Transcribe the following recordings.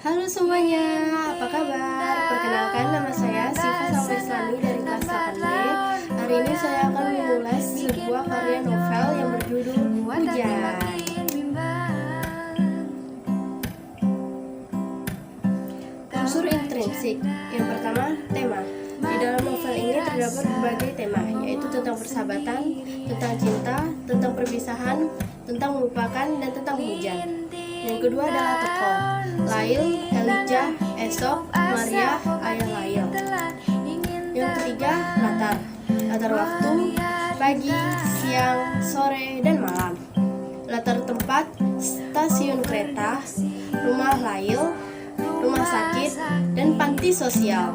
Halo semuanya, apa kabar? Perkenalkan, nama saya Siva Salveslani dari kelas 8B. Hari ini saya akan mengulas sebuah karya novel yang berjudul Hujan. Unsur intrinsik. Yang pertama, tema. Di dalam novel ini terdapat berbagai tema, yaitu tentang persahabatan, tentang cinta, tentang perpisahan, tentang melupakan, dan tentang hujan. Yang kedua adalah tokoh, Lail, Elijah, Esok, Maria, Ayah Lail. Yang ketiga, latar waktu, pagi, siang, sore, dan malam. Latar tempat, stasiun kereta, rumah Lail, rumah sakit, dan panti sosial.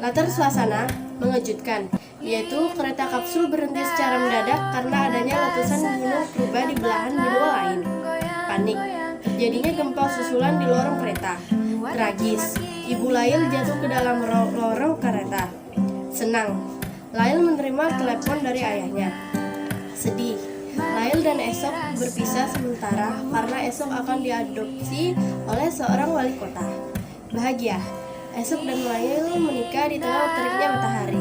Latar suasana, mengejutkan, yaitu kereta kapsul berhenti secara mendadak karena adanya letusan gunung purba di belahan benua lain. Panik, terjadinya gempa susulan di lorong kereta. Tragis, Ibu Lail jatuh ke dalam lorong kereta. Senang, Lail menerima telepon dari ayahnya. Sedih, Lail dan Esok berpisah sementara karena Esok akan diadopsi oleh seorang wali kota. Bahagia, Esok dan Lail menikah di tengah teriknya matahari.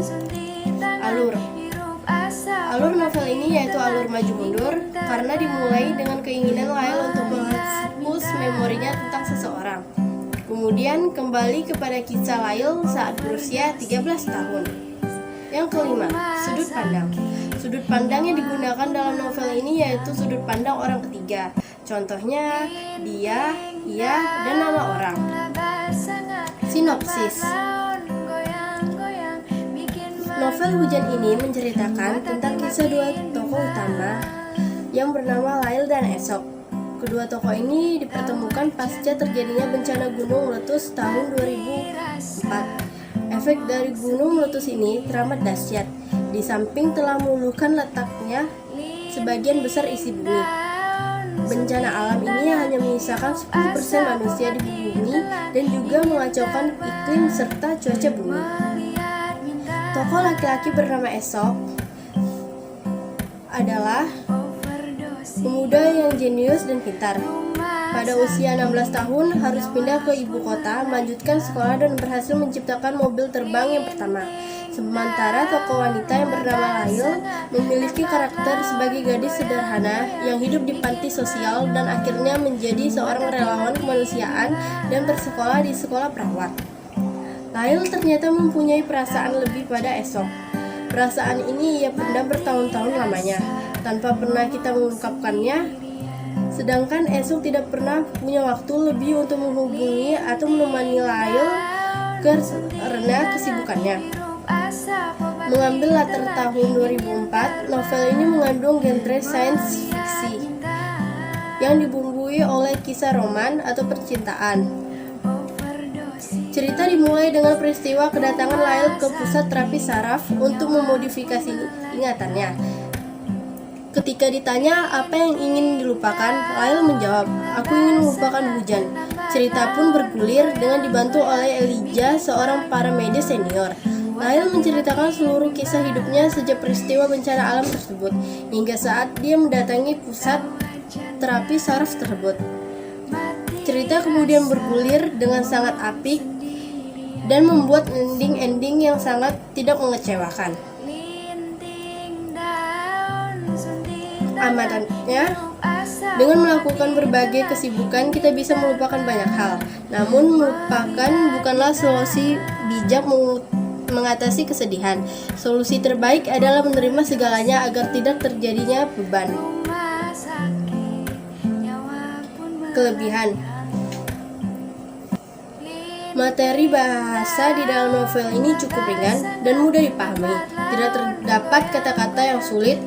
Alur novel ini yaitu alur maju mundur karena dimulai dengan keinginan Lail untuk menghapus memorinya tentang seseorang. Kemudian kembali kepada kisah Lail saat berusia 13 tahun. Yang kelima, sudut pandang. Sudut pandang yang digunakan dalam novel ini yaitu sudut pandang orang ketiga. Contohnya, dia, ia, dan nama orang. Sinopsis. Novel Hujan ini menceritakan tentang kisah dua tokoh utama yang bernama Lail dan Esok. Kedua tokoh ini dipertemukan pasca terjadinya bencana gunung meletus tahun 2004. Efek dari gunung meletus ini teramat dahsyat. Di samping telah meluluhkan letaknya sebagian besar isi bumi. Bencana alam ini hanya menyisakan 10% manusia di bumi dan juga mengacaukan iklim serta cuaca bumi. Tokoh laki-laki bernama Esok adalah pemuda yang jenius dan pintar. Pada usia 16 tahun harus pindah ke ibu kota, melanjutkan sekolah dan berhasil menciptakan mobil terbang yang pertama. Sementara tokoh wanita yang bernama Lail memiliki karakter sebagai gadis sederhana yang hidup di panti sosial dan akhirnya menjadi seorang relawan kemanusiaan dan bersekolah di sekolah perawat. Lail ternyata mempunyai perasaan lebih pada Esok. Perasaan ini ia pendam bertahun-tahun lamanya, tanpa pernah kita mengungkapkannya. Sedangkan Esok tidak pernah punya waktu lebih untuk menghubungi atau menemani Lail karena kesibukannya. Mengambil latar tahun 2004, novel ini mengandung genre science fiction yang dibumbui oleh kisah roman atau percintaan. Cerita dimulai dengan peristiwa kedatangan Lail ke pusat terapi saraf untuk memodifikasi ingatannya. Ketika ditanya apa yang ingin dilupakan, Lail menjawab, "Aku ingin melupakan hujan." Cerita pun bergulir dengan dibantu oleh Elijah, seorang paramedis senior. Lail menceritakan seluruh kisah hidupnya sejak peristiwa bencana alam tersebut hingga saat dia mendatangi pusat terapi saraf tersebut. Cerita kemudian bergulir dengan sangat apik dan membuat ending yang sangat tidak mengecewakan. Amatannya, dengan melakukan berbagai kesibukan kita bisa melupakan banyak hal. Namun melupakan bukanlah solusi bijak mengatasi kesedihan. Solusi terbaik adalah menerima segalanya agar tidak terjadinya beban. Kelebihan. Materi bahasa di dalam novel ini cukup ringan dan mudah dipahami. Tidak terdapat kata-kata yang sulit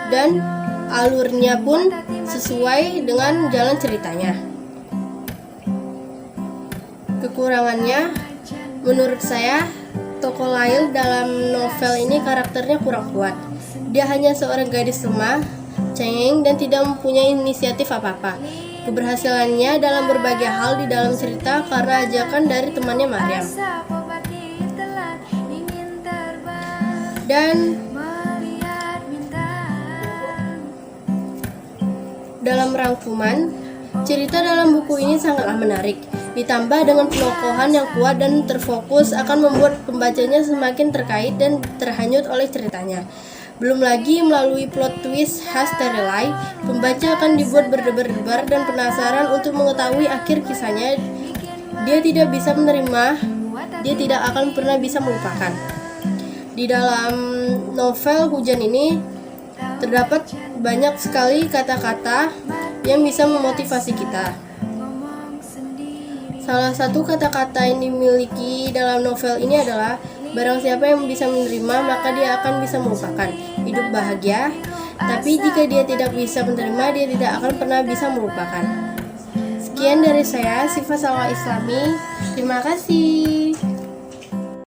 dan alurnya pun sesuai dengan jalan ceritanya. Kekurangannya, menurut saya, tokoh Lail dalam novel ini karakternya kurang kuat. Dia hanya seorang gadis lemah, cengeng, dan tidak mempunyai inisiatif apa-apa. Keberhasilannya dalam berbagai hal di dalam cerita karena ajakan dari temannya Maryam. Dan dalam rangkuman, Cerita dalam buku ini sangatlah menarik, ditambah dengan penokohan yang kuat dan terfokus akan membuat pembacanya semakin terkait dan terhanyut oleh ceritanya. Belum lagi melalui plot twist khas Terelai, pembaca akan dibuat berdebar-debar dan penasaran untuk mengetahui akhir kisahnya. Dia tidak akan pernah bisa melupakan. Di dalam novel Hujan ini terdapat banyak sekali kata-kata yang bisa memotivasi kita. Salah satu kata-kata yang dimiliki dalam novel ini adalah barang siapa yang bisa menerima maka dia akan bisa melupakan. Hidup bahagia, tapi jika dia tidak bisa menerima dia tidak akan pernah bisa melupakan. Sekian dari saya, Sifa Salwa Islami. Terima kasih.